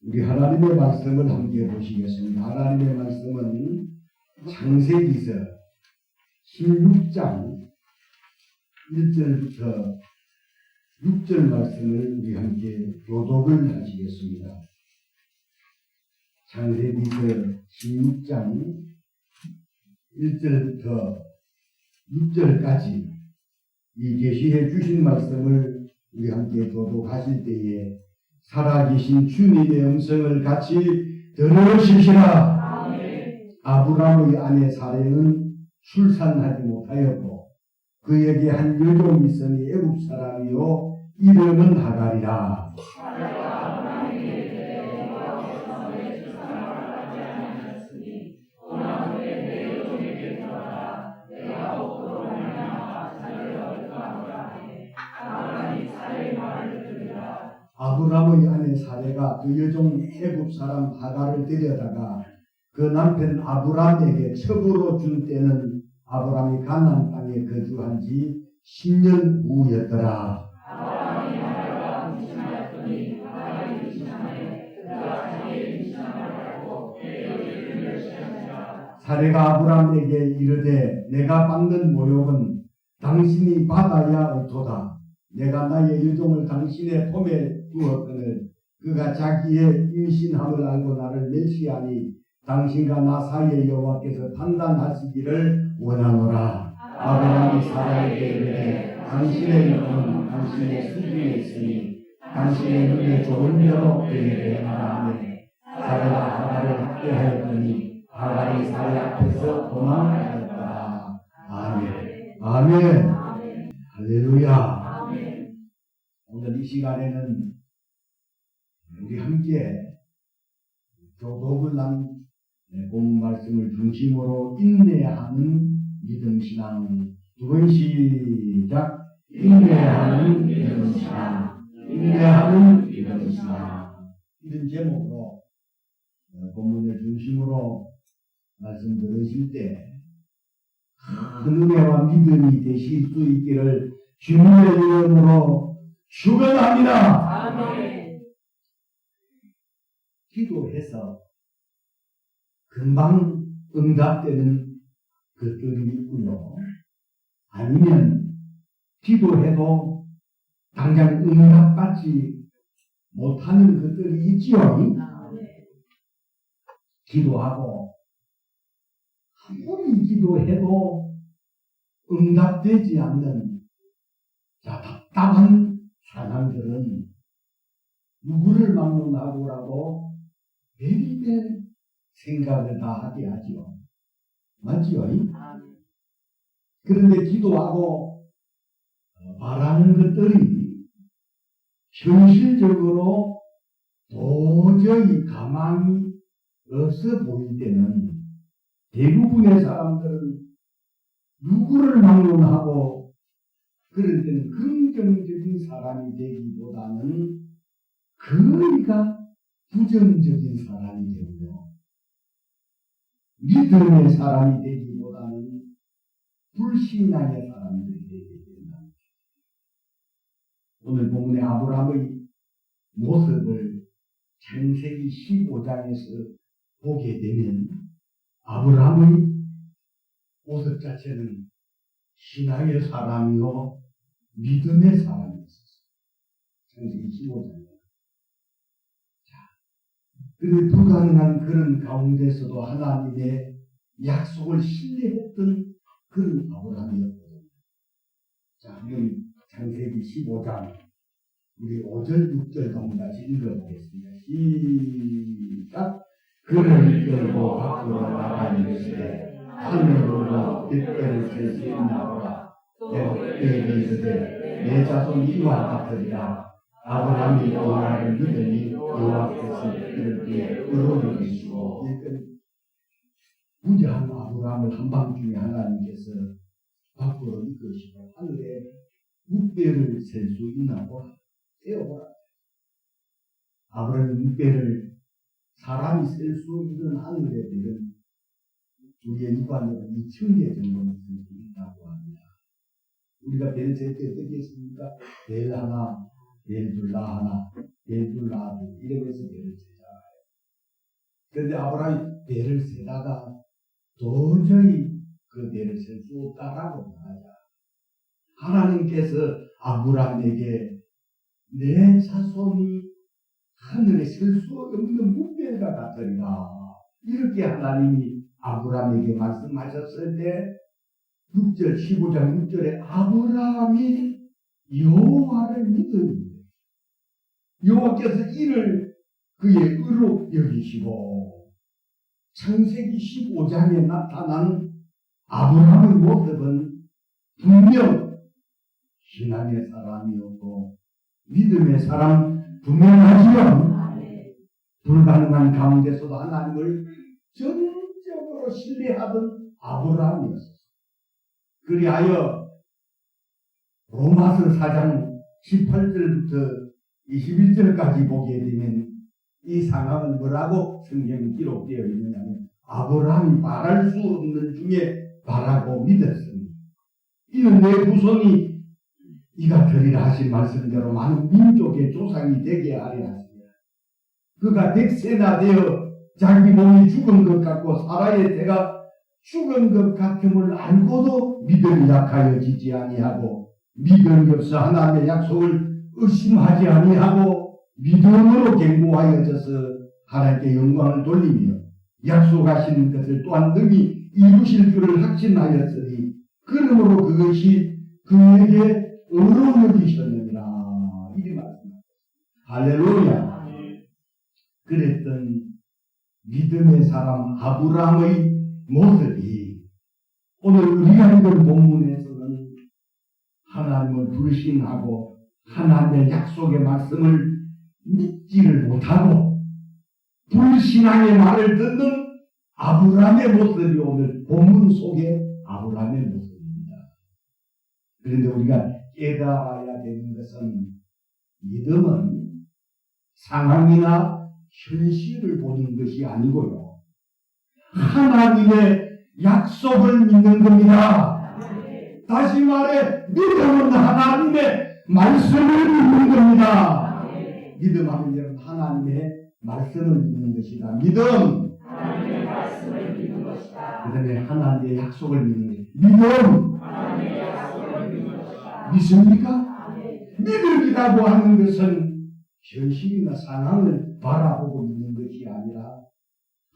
우리 하나님의 말씀을 함께 보시겠습니다. 하나님의 말씀은 창세기서 16장 1절부터 6절 말씀을 우리 함께 교독을 하시겠습니다. 창세기서 16장 1절부터 6절까지 이 계시해 주신 말씀을 우리 함께 교독하실 때에 살아계신 주님의 음성을 같이 들으시시라. 아브라함의 아내 사레는 출산하지 못하였고 그에게 한 여종이 있으니 애굽 사람이요 이름은 하갈이라. 아브라함의 아내 사레가 그 여종 애굽 사람 하갈을 데려다가 그 남편 아브라함에게 첩으로 준 때는 아브라함이 가나안 땅에 거주한 지 10년 후였더라. 사레가 아브라함에게 이르되 내가 받는 모욕은 당신이 받아야 옳도다. 내가 나의 여종을 당신의 품에 두었거늘 그가 자기의 임신함을 알고 나를 멸시하니 당신과 나 사이에 여호와께서 판단하시기를 원하노라. 아브라함이 사라에게 이르되 당신의 영은 당신의 수중에 있으니 당신의 눈에 좋은 대로 그에게 하나하네. 사라가 하갈을 학대하였더니 하갈이 사라 앞에서 도망하였다. 아멘. 아멘. 할렐루야. 오늘 이 시간에는 우리 함께 교독을 한 본문 말씀을 중심으로 인내하는 믿음신앙. 두 번 시작. 인내하는 믿음신앙. 인내하는 믿음신앙. 이런 제목으로 본문을 중심으로 말씀 들으실 때 큰 은혜와 믿음이 되실 수 있기를 주님의 이름으로 축원합니다. 아멘. 기도해서 금방 응답되는 것들이 있고요. 아니면 기도해도 당장 응답받지 못하는 것들이 있지요. 기도하고 아무리 기도해도 응답되지 않는 답답한 사람들은 누구를 막론하고라도 별의별 생각을 다 하게 하지요. 맞지요? 그런데 기도하고 바라는 것들이 현실적으로 도저히 가망이 없어 보일 때는 대부분의 사람들은 누구를 막론하고 그럴 때는 긍정적인 사람이 되기보다는 거의가 부정적인 사람이 되고요. 믿음의 사람이 되기보다는 불신앙의 사람들이 되게 된다. 오늘 본문의 아브라함의 모습을 창세기 15장에서 보게 되면 아브라함의 모습 자체는 신앙의 사람이요 믿음의 사람이었어요. 창세기 15장에. 그런데 불가능한 그런 가운데서도 하나님의 약속을 신뢰했던 그런 아브라함이었거든요. 자, 한번 창세기 15장 우리 5절 6절 동까지 읽어보겠습니다. 시작. 그를 이끌고 밖으로 나가 이르시되 하늘로부터 빛을 셀 수 있나보라. 그에게 이르되 내 자손이 이와 같으리라. 아브라함이 여호와를 믿으니 여호와께서 그를 위해 의롭게 여기시고. 무지한 아브라함을 한밤중에 하나님께서 밖으로 이끄시고 하늘에 묵배를 셀 수 있나보라. 세어보라. 아브라함의 묵배를 사람이 셀 수 있는 하늘의 별은 우리의 육안으로 2,000개 정도는 쓸 수 있다고 합니다. 우리가 별 셀 때 어떻게 했습니까? 별 하나, 별 둘, 나 하나, 별 둘, 나 둘 이러면서 별을 세자. 그런데 아브라함이 배를 세다가 도저히 그 배를 셀 수 없다라고 말하자. 하나님께서 아브라함에게 내 자손이 하늘에 셀 수 없는 문명과 같으리라. 이렇게 하나님이 아브라함에게 말씀하셨을 때 6절 15장 6절에 아브라함이 여호와를 믿으니 여호와께서 이를 그의 의로 여기시고 창세기 15장에 나타난 아브라함의 모습은 분명 신앙의 사람이었고 믿음의 사람 분명하지만 불가능한 가운데서도 하나님을 전적으로 신뢰하던 아브라함이었습니다. 그리하여 로마서 4장 18절부터 21절까지 보게 되면 이 상황은 뭐라고 성경에 기록되어 있느냐면 아브라함이 말할 수 없는 중에 말하고 믿었습니다. 이는 내 후손이 이가 되리라 하신 말씀대로 많은 민족의 조상이 되게 하리라 하십니다. 그가 100세나 되어 자기 몸이 죽은 것 같고 사라의 때가 죽은 것 같음을 알고도 믿음이 약하여지지 아니하고 믿음이 없어 하나님의 약속을 의심하지 아니하고 믿음으로 견고하여져서 하나님께 영광을 돌리며 약속하신 것을 또한 능히 이루실 줄을 확신하였으니 그러므로 그것이 그에게 의로 여기셨느니라. 이리 말씀합니다. 할렐루야. 그랬던 믿음의 사람 아브라함의 모습이 오늘 우리가 읽은 본문에서는 하나님을 불신하고 하나님의 약속의 말씀을 믿지를 못하고 불신앙의 말을 듣는 아브라함의 모습이 오늘 본문 속에 아브라함의 모습입니다. 그런데 우리가 깨달아야 되는 것은 믿음은 상황이나 현실을 보는 것이 아니고요. 하나님의 약속을 믿는 겁니다. 다시 말해 믿음은 하나님의 말씀을 믿는 겁니다. 믿음하면 여러분 하나님의 말씀을 믿는 것이다. 믿음 하나님의 말씀을 믿는 것이다. 그 다음에 하나님의 약속을 믿는 것이다. 믿음 하나님의 약속을 믿는 것이다. 믿습니까? 믿음이라고 하는 것은 현실이나 상황을 바라보고 믿는 것이 아니라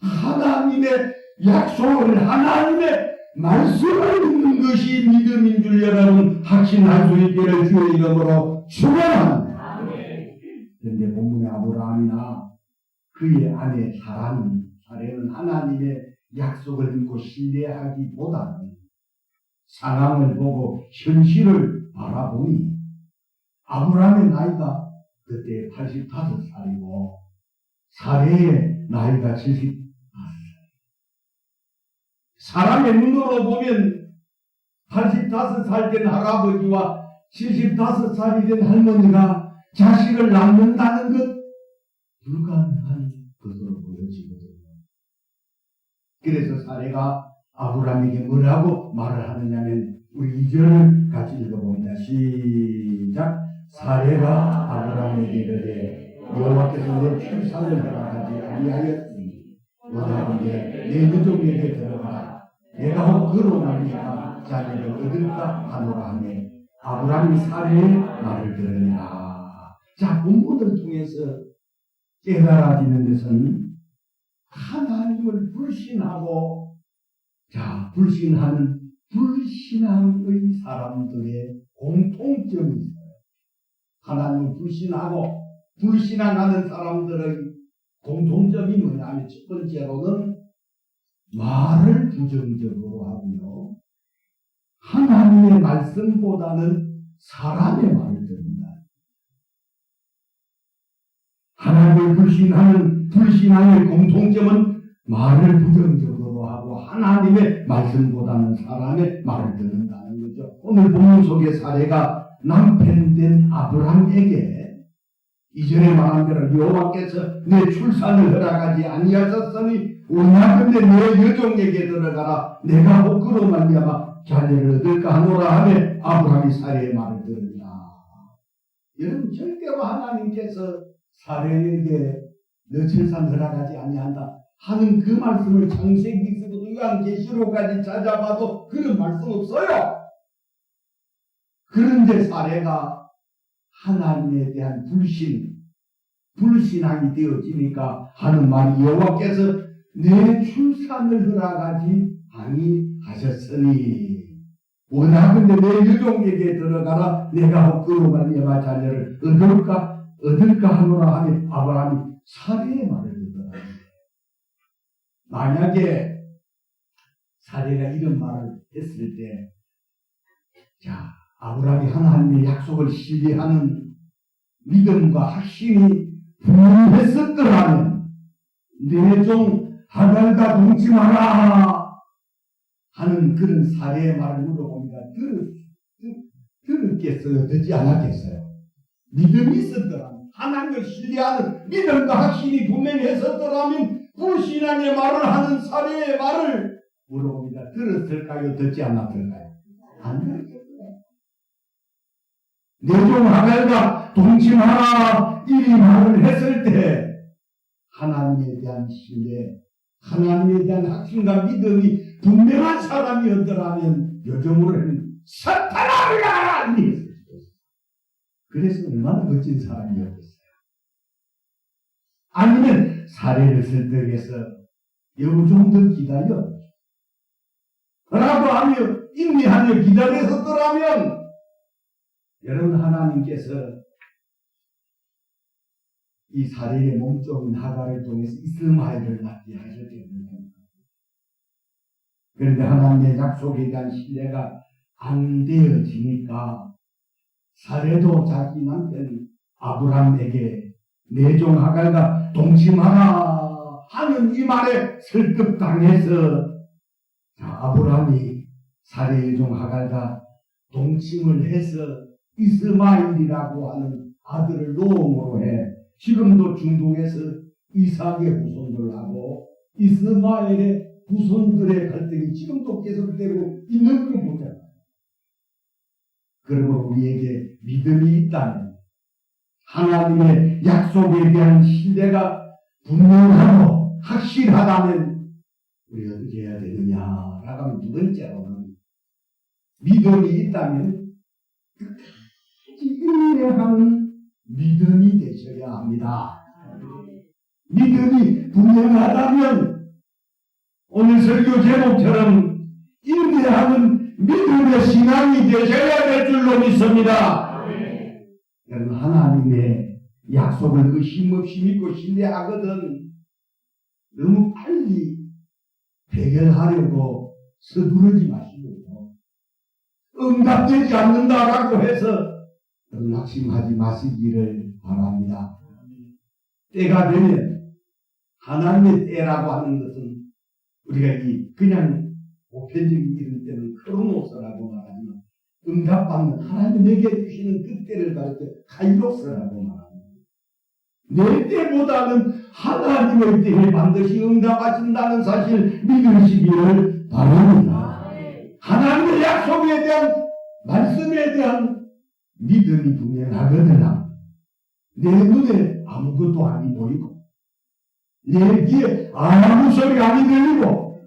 하나님의 약속을 하나님의 말씀을 믿는 것이 믿음인 줄 여러분 확신할 수 있기를 주의 이름으로 축원합니다. 그런데 본문의 아브라함이나 그의 아내 사라는 하나님의 약속을 믿고 신뢰하기보다는 상황을 보고 현실을 바라보니 아브라함의 나이가 그때 85살이고 사레의 나이가 75살. 사람의 눈으로 보면 85살 된 할아버지와 75살이 된 할머니가 자식을 낳는다는 것 불가능한 것으로 보여지거든요. 그래서 사레가 아브라함에게 뭐라고 말을 하느냐면 우리 2절을 같이 읽어봅니다. 시작. 사레가 아브라함에게 이르되 여호와께서 내 출산을 허락하지 아니하였으니 원하건대 내 유족에게 들어가라. 내가 혹 그로 말미암아 자녀를 얻을까 하노라 하며 아브라함이 사레의 말을 들으니라. 자, 본문을 통해서 깨달아지는 것은 하나님을 불신하고 불신하는 불신앙의 사람들의 공통점이 있어요. 하나님을 불신하고 불신앙하는 사람들의 공통점이 뭐냐면 첫 번째로는 말을 부정적으로 하고요. 하나님의 말씀보다는 사람의 말을 듣는다. 하나님을 불신하는 불신앙의 공통점은 말을 부정적으로 하고 하나님의 말씀보다는 사람의 말을 듣는다는 거죠. 오늘 본문 속의 사례가 남편된 아브라함에게 이전에 말한 대로 여호와께서 내 출산을 허락하지 아니하셨으니 원하건대 내 여종에게 들어가라. 내가 혹 그로 말미암아 자녀를 얻을까 하노라 하며 아브라함이 사례의 말을 들으니라. 여러분 절대로 하나님께서 사례에게 너 출산 허락하지 아니한다 하는 그 말씀을 창세기서부터 요한계시록까지 찾아봐도 그런 말씀 없어요. 그런데 사례가 하나님에 대한 불신앙이 되어지니까 하는 말이 여호와께서 내 출산을 허락하지 아니하셨으니 원하건대 내 유종에게 들어가라 내가 그로 말미암아 자녀를 얻을까 하노라 하며 아브라함이 사례의 말을 듣더라. 만약에 사례가 이런 말을 했을 때 자 아브라함이 하나님의 약속을 신뢰하는 믿음과 확신이 분명했었더라면 내 종 하갈과 동침하라 하는 그런 사례의 말을 물어봅니다. 들었겠어요? 듣지 않았겠어요? 믿음이 있었더라면 하나님을 신뢰하는 믿음과 확신이 분명했었더라면 불신앙의 말을 하는 사례의 말을 물어봅니다. 들었을까요? 듣지 않았을까요? 안 들었겠어요. 내 종 하갈과 동침하라 이 말을 했을 때 하나님에 대한 신뢰, 하나님에 대한 확신과 믿음이 분명한 사람이었더라면 요즘으로는 사탄아 가라! 그래서 얼마나 멋진 사람이었겠어요. 아니면 사례를 설득해서 여우 좀 더 기다려 라고 하며 인내하며 기다렸었더라면 여러분 하나님께서 이 사례의 몸종인 하갈을 통해서 이스마엘을 낳게 하셨겠습니다. 그런데 하나님의 약속에 대한 신뢰가 안 되어지니까 사례도 자기 남편 아브람에게 내 종 하갈과 동침하라 하는 이 말에 설득당해서 아브람이 사례의 종 하갈과 동침을 해서 이스마엘이라고 하는 아들을 노음으로 해 지금도 중동에서 이삭의 후손들하고 이스마엘의 후손들의 갈등이 지금도 계속되고 있는 걸 보잖아요. 그러므로 우리에게 믿음이 있다면 하나님의 약속에 대한 신뢰가 분명하고 확실하다면 우리 어떻게 해야 되느냐라고 하면 두 번째로는 믿음이 있다면 인내하는 믿음이 되셔야 합니다. 믿음이 분명하다면 오늘 설교 제목처럼 인내하는 믿음의 신앙이 되셔야 될 줄로 믿습니다. 여러분 하나님의 약속을 의심 없이 믿고 신뢰하거든 너무 빨리 해결하려고 서두르지 마시고요. 응답되지 않는다라고 해서 낙심하지 마시기를 바랍니다. 때가 되면 하나님의 때라고 하는 것은 우리가 그냥 보편적인 이런 때는 크로노스라고 말하지만 응답받는 하나님 내게 주시는 그 때를 가릴 때 카이로스라고 말합니다. 내 때보다는 하나님의 때에 반드시 응답하신다는 사실 믿으시기를 바랍니다. 하나님의 약속에 대한 말씀에 대한 믿음이 분명하거나 내 눈에 아무것도 안 보이고 내 귀에 아무 소리 안 들리고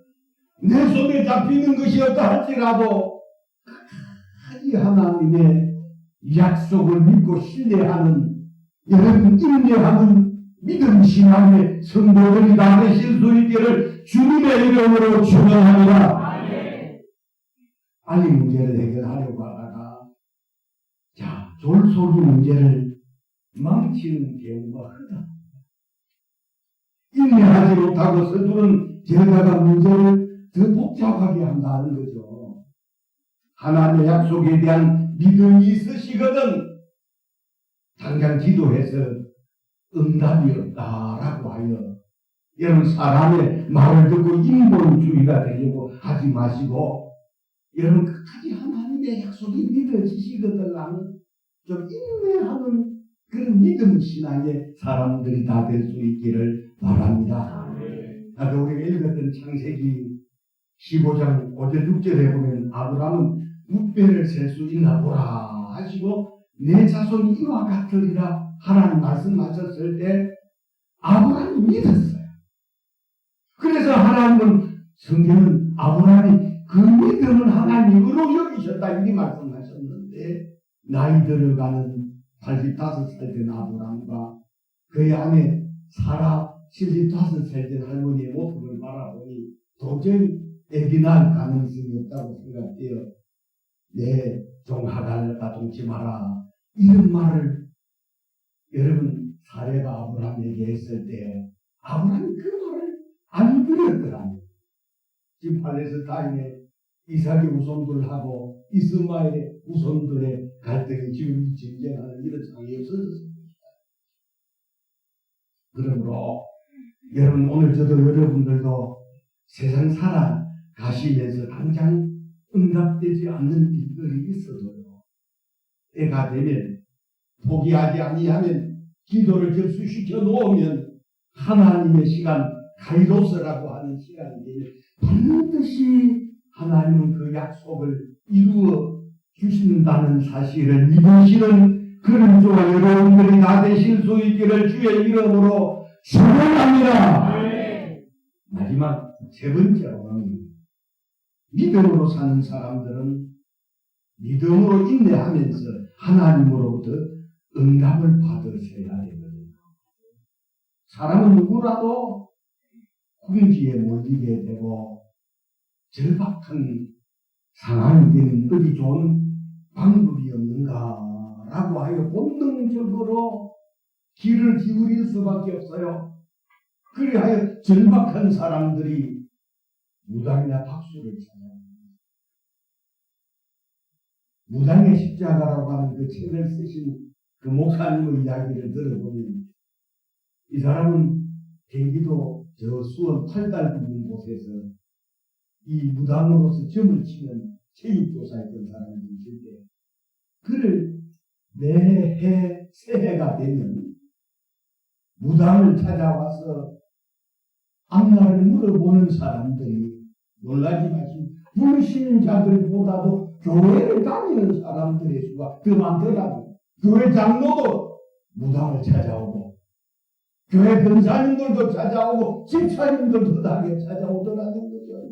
내 손에 잡히는 것이 없다 할지라도 끝까지 하나님의 약속을 믿고 신뢰하는 여러분 인내하는 믿음 신앙의 성도들이 다 되실 수 있기를 주님의 이름으로 축원합니다. 빨리 문제를 해결하려고 하다가 졸속이 문제를 망치는 경우가 크다. 인내하지 못하고 서두른 결과가 문제를 더 복잡하게 한다는 거죠. 하나님의 약속에 대한 믿음이 있으시거든 당장 기도해서 응답이 없다라고 하여 여러분 사람의 말을 듣고 인본주의가 되려고 하지 마시고 여러분 끝까지 하나님의 약속이 믿어지시거든 좀 인내하는 그런 믿음 신앙의 사람들이 다 될 수 있기를 바랍니다. 아까 우리가 읽었던 창세기 15장 5절 6절에 보면 아브라함은 묵배를 셀 수 있나 보라 하시고 내 자손이 이와 같으리라 하나님 말씀하셨을 때 아브라함이 믿었어요. 하나님은 성경은 아브라함이 그 믿음은 하나님으로 여기셨다 이렇게 말씀하셨는데 나이 들어가는 85살 된 아브라함과 그의 아내 사라 75살 된 할머니의 모습을 바라보니 도저히 애기 낳을 가능성이 없다고 생각되어 내 종 하갈을 가동치 마라 이런 말을 여러분 사례가 아브라함에게 했을 때 아브라함이 그 말을 안 들었더라고요. 지금 팔레스타인의 이삭의 후손들하고 이스마엘의 후손들의 갈등이 지금 전쟁하는 이런 상황이 없어졌습니다. 그러므로 여러분 오늘 저도 여러분들도 세상 살아가시면서 당장 응답되지 않는 일들이 있어도요. 때가 되면 포기하지 아니하면 기도를 접수시켜 놓으면 하나님의 시간 카이로스라고 하는 시간이 되면 반드시 하나님은 그 약속을 이루어 주신다는 사실을 믿으시는 그런 저와 여러분들이 다 되실 수 있기를 주의 이름으로 축원합니다. 마지막 세 번째로는 믿음으로 사는 사람들은 믿음으로 인내하면서 하나님으로부터 응답을 받으셔야 되거든요. 사람은 누구라도 궁지에 몰리게 되고 절박한 상황이 되는 어디 좋은 방법이 없는가라고 하여 본능적으로 귀를 기울일 수밖에 없어요. 그리하여 절박한 사람들이 무당이나 박수를 찾아옵니다. 무당의 십자가라고 하는 그 책을 쓰신 그 목사님의 이야기를 들어보면 이 사람은 경기도 저 수원 팔달 부근 곳에서 이 무당으로서 점을 치면 체육교사였던 사람이실 때 그를 매해 새해가 되면 무당을 찾아와서 앞날을 물어보는 사람들이 놀라지 마시고 불신자들보다도 교회를 다니는 사람들의 수가 더 많더라고요. 교회 장로도 무당을 찾아오고 교회 권사님들도 찾아오고 집사님들도 다 찾아오더라는 거죠.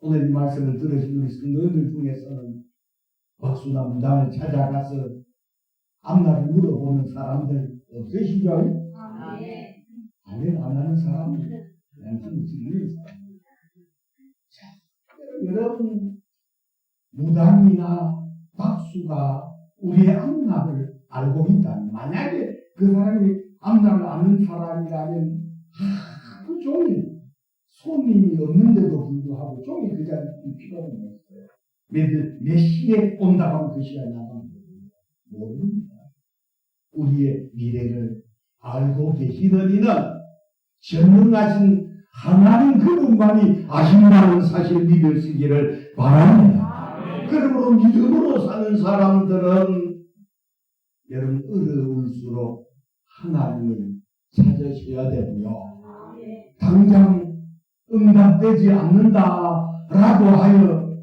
오늘 이 말씀을 들으신 우리 성도님들 중에서는 박수나 무당을 찾아가서 앞날을 물어보는 사람들 없으시죠? 아멘 안 하는 사람은 양심이 지르는 사람입니다. 여러분 무당이나 박수가 우리의 앞날을 알고 있다면 만약에 그 사람이 앞날을 아는 사람이라면 하루 종일 손님이 없는데도 불구하고 종일 그 자리에 필요가 없어요. 몇 시에 온다고 하면 그 시간에 나가면 모릅니다. 우리의 미래를 알고 계시는 이는 전능하신 하나님 그분만이 아신다는 사실 믿으시기를 바랍니다. 그러므로 믿음으로 사는 사람들은 여러분 어려울수록 하나님을 찾으셔야 되고요. 당장 응답되지 않는다라고 하여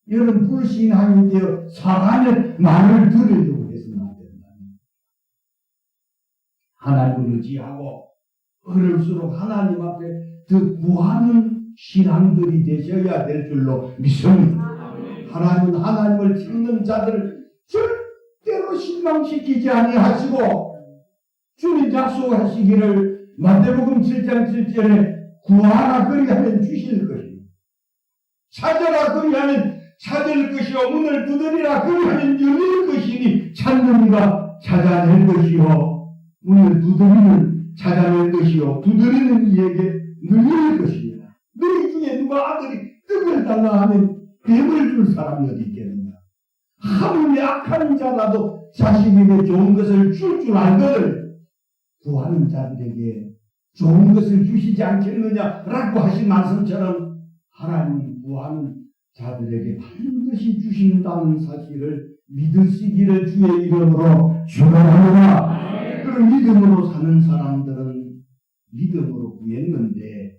여러분 불신앙이 되어 사람의 말을 들으려고 해서는 안 된다. 하나님을 의지하고 어려울수록 하나님 앞에 더 구하는 신앙들이 되셔야 될 줄로 믿습니다. 하나님은 하나님을 찾는 자들을 절대로 실망시키지 아니하시고 주님 약속하시기를 마태복음 7장 7절에 구하라 그리하면 주실 것이니 찾아라 그리하면 찾을 것이요 문을 두드리라 그리하면 열릴 것이니 찾는 이가 찾아낼 것이요 문을 두드리는 찾아낼 것이요 두드리는 이에게 늘릴 것입니다. 너희 중에 누가 아들이 떡을 달라 하면 뱀을 줄 사람이 어디 있겠느냐. 하물며 악한 자라도 자식에게 좋은 것을 줄 줄 알거늘 구하는 자들에게 좋은 것을 주시지 않겠느냐라고 하신 말씀처럼 하나님 구하는 자들에게 반드시 주신다는 사실을 믿으시기를 주의 이름으로 축원합니다. 그런 믿음으로 사는 사람들은 믿음으로 구했는데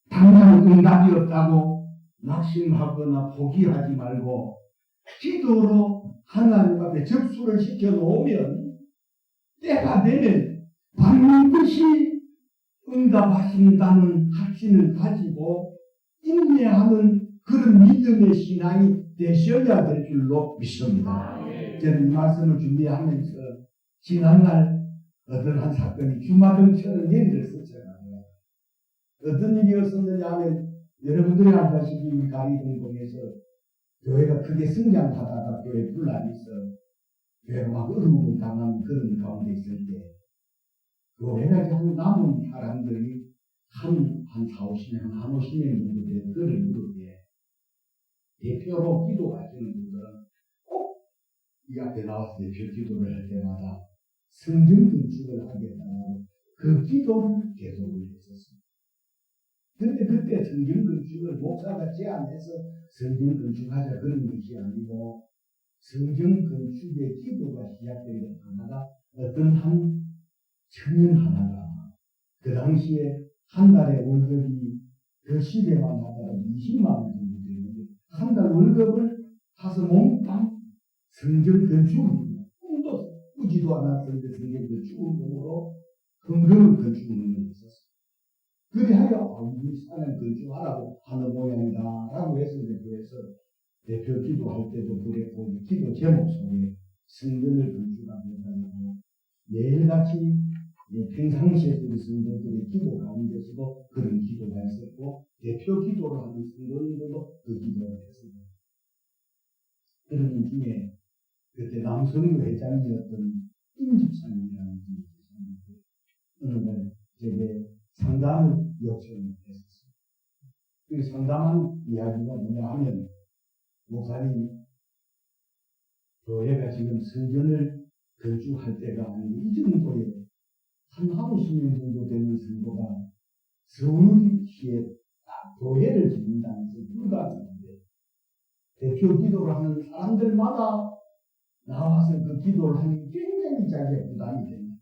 당장 응답이 없다고 낙심하거나 포기하지 말고 기도로 하나님 앞에 접수를 시켜놓으면 때가 되면 반드시 응답하신다는 확신을 가지고 인내하는 그런 믿음의 신앙이 되셔야 될 줄로 믿습니다. 저는 이 말씀을 준비하면서 지난날 어떤 한 사건이 주마등처럼 내리를 스쳐가요. 어떤 일이었었느냐 하면 여러분들이 알다시피 우리 가리동동에서 교회가 크게 성장하다가 교회 분란이 있어 교회가 막 어려움을 당하는 그런 가운데 있을 때 교회가 한 남은 사람들이 한 4, 50명, 한 50명 정도 되는 그런 그룹에 대표로 기도하시는 분들은 꼭 이 앞에 나와서 대표 기도를 할 때마다 성경 건축을 하겠다고 그 기도를 계속을 했었습니다. 그런데 그때 성경 건축을 목사가 제안해서 성경 건축하자 그런 것이 아니고 성경 건축의 기도가 시작된 것 하나가 어떤 한 청년 하나가 그 당시에 한 달에 월급이 그 시대만 하다가 20만 원 정도 되는데 한 달 월급을 사서 몽땅 성경 건축을 꿈도 꾸지도 않았는데 성경 건축을 몸으로 헌금을 건축을 했었어요. 그리하여 우리 산을 건축하라고 하는 모양이다라고 해서 그래서 대표 기도할 때도 그랬고 기도 제목 속에 성전을 건축하겠다고 매일같이 평상시에 우리 성도들의 기도 가운데서도 그런 기도가 있었고 대표 기도를 하는 성도들도 그 기도를 했습니다. 그런 중에 그때 남성교 회장이었던 임집사님이라는 분이 계셨는데 어느 날 제게 상담을 요청을 했었습니다. 그 상담한 이야기가 뭐냐 하면 목사님 교회가 지금 성전을 건축할 때가 아니고 이 정도의 한 50명 정도 되는 성도가 서울시에 딱 교회를 짓는다는 것은 불가능한데 대표 기도를 하는 사람들마다 나와서 그 기도를 하니 굉장히 자기의 부담이 됩니다.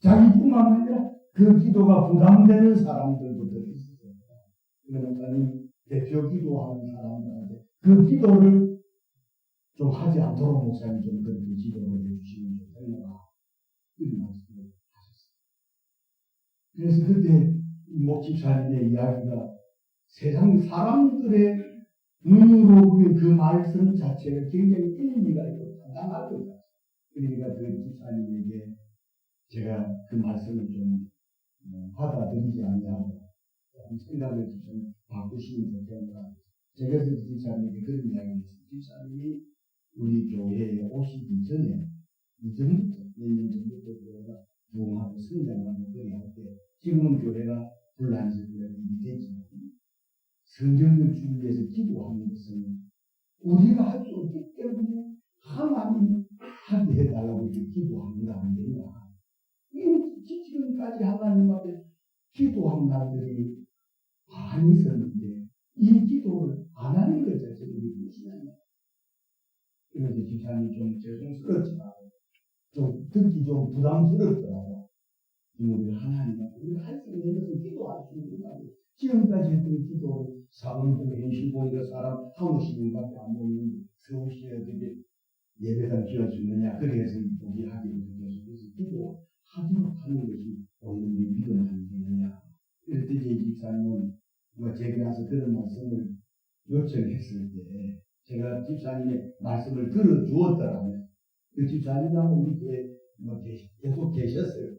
자기뿐만 아니라 그 기도가 부담되는 사람들도 더 있어요. 목사님 대표 기도하는 사람들한테 그 기도를 좀 하지 않도록 목사님 좀 그렇게 지도를 해주시면 좋겠노라 이런 말씀을 하셨어요. 그래서 그때 목집사님의 이야기가 세상 사람들의 눈으로 보면 그 말씀 자체가 굉장히 일리가 있고 당당할 것 같아요. 그러니까 그 집사님에게 제가 그 말씀을 좀 받아들이지 않냐고 생각을 좀 바꾸시면 좋겠노라. 제가 그 집사님에게 그런 이야기를 했어요. 집사님이 우리 교회에 오시기 전에 이전부터 몇 년 전부터 교회가 부흥하고 성장하고 그래 할 때 지금은 교회가 불란서교회가 되지만 성경 건축을 위해서 기도하는 것은 우리가 할 수 없기 때문에 하나님 하게 해달라고 이렇게 기도하는 거 아니냐. 지금까지 하나님 앞에 기도한 날들이 많이 있었는데 이 기도를 안 하는 것 자체가 우리 무엇이냐. 그래서 집사님이 좀 죄송스럽지만 좀 듣기 좀 부담스럽더라고. 우리 하나님 앞에 우리가 할 수 있는 것은 기도할 수 있는 거고 지금까지 했던 기도를 사원들 현실 보니까 사람 한 50명밖에 안 모이는데 서울시에 어떻게 예배당 지을 수 있느냐. 그래서 우리 하기로 계속해서 기도하도록 하는 것이 오늘 우리 믿음 아니겠느냐. 그랬더니 이 집사님은 제게 와서 그런 말씀을 요청했을 때 제가 집사님의 말씀을 들어주었더라면 그 집사님하고 우리 교회에 계속 계셨어요.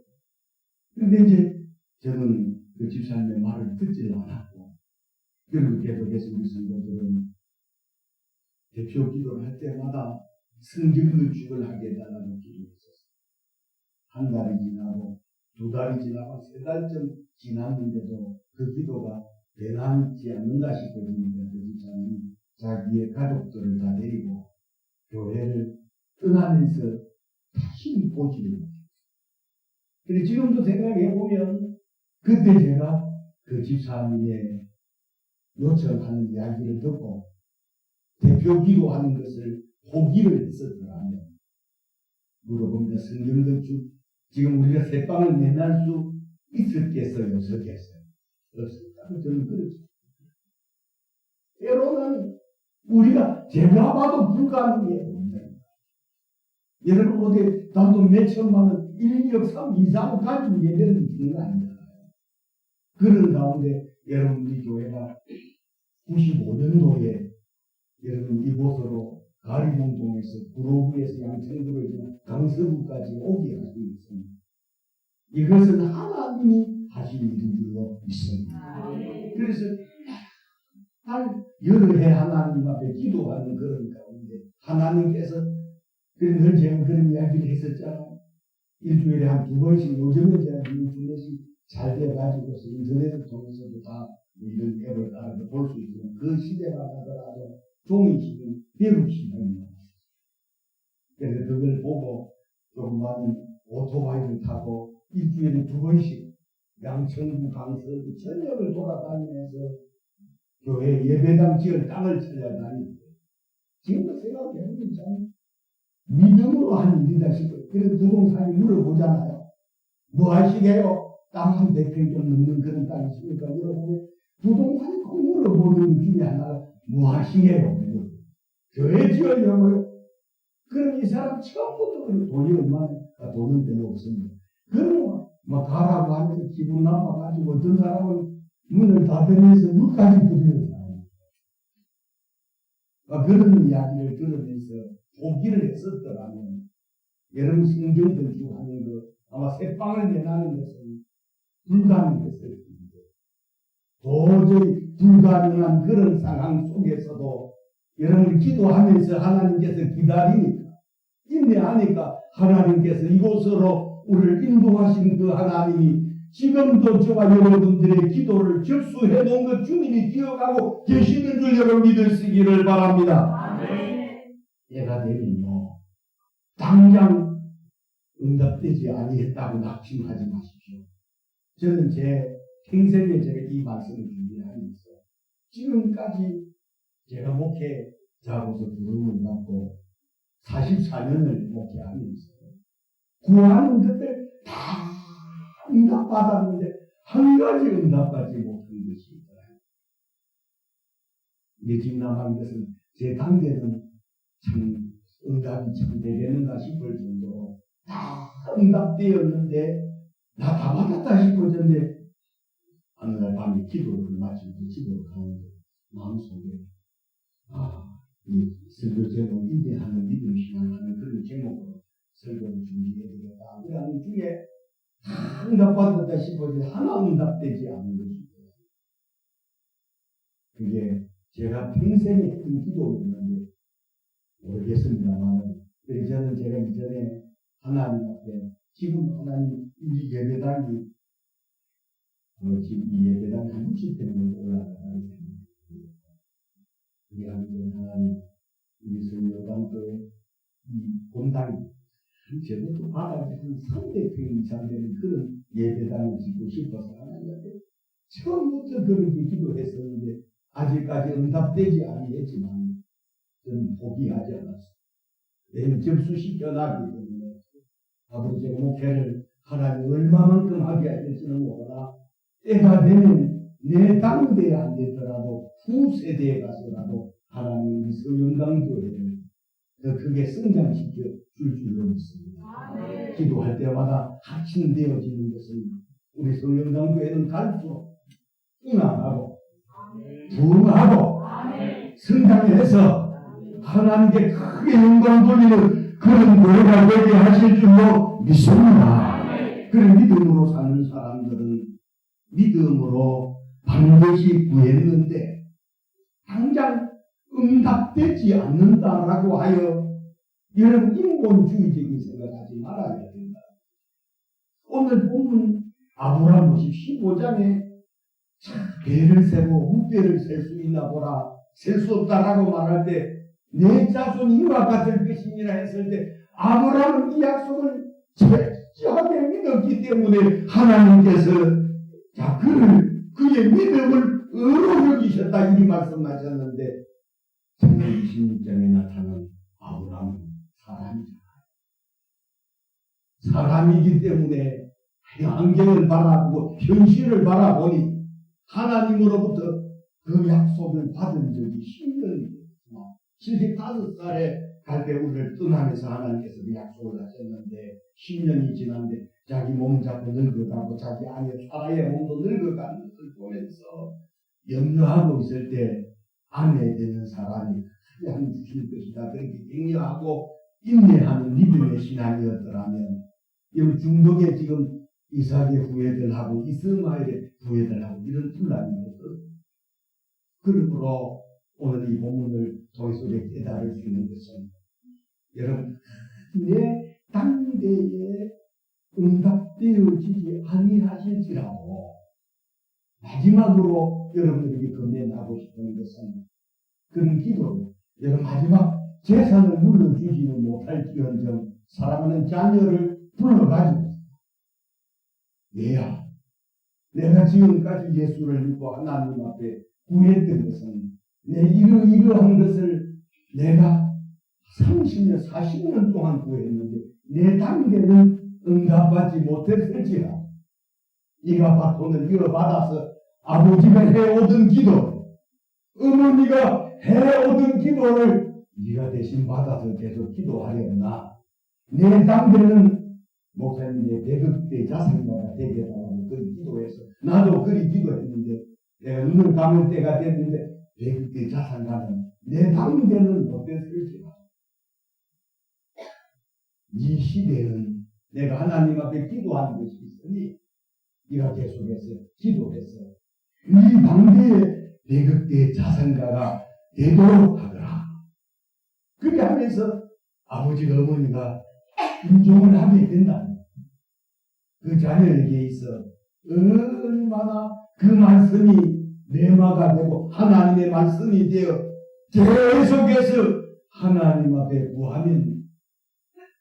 그런데 이제 저는 그 집사님의 말을 듣지 않았고 그리고 계속해서 우리 성도들은 대표 기도를 할 때마다 성경 건축을 하게 해달라고 기도했었어요. 한 달이 지나고 2달이 지나고 3달쯤 지났는데도 그 기도가 변하지 않는다 싶어지니까 그 집사님이 자기의 가족들을 다 데리고 교회를 떠나면서 다시 보지를 못해요. 그런데 지금도 생각해보면 그때 제가 그 집사님의 요청하는 이야기를 듣고 대표 기도하는 것을 포기를 했었더라면 물어봅니다. 성경 건축 지금 우리가 새방을 내날 수 있었겠어요? 없었겠어요? 없었다고 저는 그렇죠. 때로는 우리가 제가 봐도 불가능해 봅니다. 여러분 어디 나도 몇 천만 원 1억 3 이상 가지고 예배를 드리는 거 아니잖아요. 그런 가운데 여러분 우리 교회가 95년도에 여러분 이곳으로 가리봉동에서 구로구에서 양천구를 지나 강서구까지 오게 하시고 있습니다. 이것은 하나님이 하신 일인 줄로 믿습니다. 그래서 한 여러 해 하나님 앞에 기도하는 그런 가운데 하나님께서 늘 제가 그런 이야기를 했었잖아요. 일주일에 한 2번씩 요즘은 제가 인터넷이 잘 돼가지고서 인터넷을 통해서도 다 이런 앱을 따라서 볼 수 있지만 그 시대가 가더라도 종이식은 배울 시간입니다. 그래서 그걸 보고 조그마한 오토바이를 타고 일주일에 2번씩 양천구 강서구 전역을 돌아다니면서 교회 예배당 지을 땅을 찾아다니는데 지금도 생각해보면 참 믿음으로 한 일이다 싶어요. 그래서 부동산이 물어보잖아요. 뭐 하시게요? 땅 한 100평 좀 넘는 그런 땅이 있으니까 물어보면 부동산이 꼭 물어보는 것 중에 하나가 뭐 하시게요? 교회 지으려고요. 그럼 이 사람 처음부터 돈이 얼마나 돈은 별로 없습니다. 그러면 막 가라고 하면서 기분 나빠가지고 어떤 사람은 문을 닫으면서 물까지 뿌리는 사람. 그런 이야기를 들으면서 포기를 했었더라면 여러분 성경들 중 하는 거 아마 새빵을 내나는 것은 불가능했을 텐데 도저히 불가능한 그런 상황 속에서도 여러분 기도하면서 하나님께서 기다리니까 인내하니까 하나님께서 이곳으로 우리를 인도하신 그 하나님이 지금도 저와 여러분들의 기도를 접수해 놓은 것 주님이 기억하고 계시는 줄 여러분 믿으시기를 바랍니다. 때가 되면요 당장 응답되지 아니했다고 낙심하지 마십시오. 저는 제 평생에 제가 이 말씀을 준비하면서 지금까지 제가 목회자로서 부름을 받고 44년을 목회하면서 구하는 것들 다 응답받았는데 한 가지 응답받지 못한 것이 있더라고요. 예진남한 것은 제 단계는 참 응답이 참 되겠는가 싶을 정도로 다 응답되었는데 나 다 받았다 싶어졌는데 어느 날 밤에 기도를 마치고 집으로 가는데 마음속에 이 설교 제목 인내하는 믿음 신앙하는 그런 제목으로 설교를 준비해야 되겠다. 그러는 중에 다 응답받았다 싶어지 하나 응답되지 않은 것이 있어요. 그게 제가 평생에 했던 기도였는데 모르겠습니다만 그래서 저는 제가 이전에 하나님 앞에 지금 하나님 우리 예배당이 지금 이 예배당이 한 60평 올라가는 셈입니다. 우리 하나님 우리 성교단교회 이 본당이 저것도 바닥에 한 300평 이상 되는 그런 예배당을 짓고 싶어서 하나님한테 처음부터 그렇게 기도했었는데 아직까지 응답되지 아니했지만 저는 포기하지 않았어요. 내일 접수시켜나기 때문에 앞으로 제가 목회를 하나님 얼마만큼 하게 할지는 몰라 때가 되면 내 당대에 안 되더라도 후세대에 가서라도 하나님 우리 서영강교회를 더 크게 성장시켜 줄 줄로 믿습니다. 기도할 때마다 합심되어지는 것은 우리 서영강교회는 갈수록 순항하고 부흥하고 성장해서 하나님께 크게 영광 돌리는 그런 교회가 되게 하실 줄로 믿습니다. 그런 믿음으로 사는 사람들은 믿음으로 반드시 구했는데 당장 응답되지 않는다라고 하여 여러분 인본주의적인 생각하지 말아야 된다. 오늘 본문 아브라함 15장에 배를 세고 무배를 셀 수 있나 보라 셀 수 없다라고 말할 때 내 자손이 이와 같을 것이니라 했을 때 아브라함은 이 약속을 철저하게 믿었기 때문에 하나님께서 자 그의 믿음을 의로 여기셨다 이 말씀하셨는데 창세기 26장에 나타난 아브라함은 사람이기 때문에 환경을 바라보고 현실을 바라보니 하나님으로부터 그 약속을 받은 적이 10년이 됐지만 75살에 갈대우를 떠나면서 하나님께서 그 약속을 하셨는데 10년이 지났는데 자기 몸 자꾸 늙어가고 자기 아내 사라의 몸도 늙어가는 것을 보면서 염려하고 있을 때 아내 되는 사람이 하나님 주실 것이다. 그렇게 격려하고 인내하는 믿음의 신앙이었더라면 이 중동에 지금 이삭의 후예들하고 이스마엘의 후예들하고 이런 분란이 없어요. 그러므로 오늘 이 본문을 통해서 우리가 깨달을 수 있는 것은 여러분 내 당대에 응답되어지지 아니하실지라도 마지막으로 여러분들에게 건네하고 싶은 것은 그런 기도 여러분 마지막 재산을 물러주지는 못할지언정 사랑하는 자녀를 불러가지고 왜야? 내가 지금까지 예수를 믿고 하나님 앞에 구했던 것은 내 이러한 것을 내가 30년, 40년 동안 구했는데 내 단계는 응답받지 못했을지라 네가 바톤을 이어받아서 아버지가 해오던 기도 어머니가 해오던 기도를 네가 대신 받아서 계속 기도하려나 내 단계는 목사님의 배급대 자산가가 되겠다고 그리 기도해서 나도 그리 기도했는데 내가 눈을 감을 때가 됐는데 배급대 자산가는 내 단계는 못됐을지라 이 시대는 내가 하나님 앞에 기도하는 것이 있으니 네가 계속해서 기도해서 이 당대의 배급대 자산가가 되도록 하더라. 그렇게 하면서 아버지가 어머니가 인정을 하게 된다. 그 자녀에게 있어 얼마나 그 말씀이 내마가 되고 하나님의 말씀이 되어 계속해서 하나님 앞에 구하면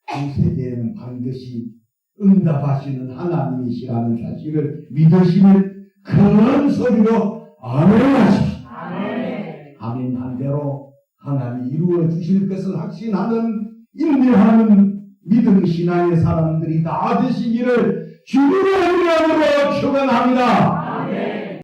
그 세대에는 반드시 응답하시는 하나님이시라는 사실을 믿으시는 큰 소리로 아멘 하십시오. 아멘 한 대로 하나님이 이루어 주실 것을 확신하는 인내하는 믿음 신앙의 사람들이 다 되시기를 주님의 이름으로 축원합니다.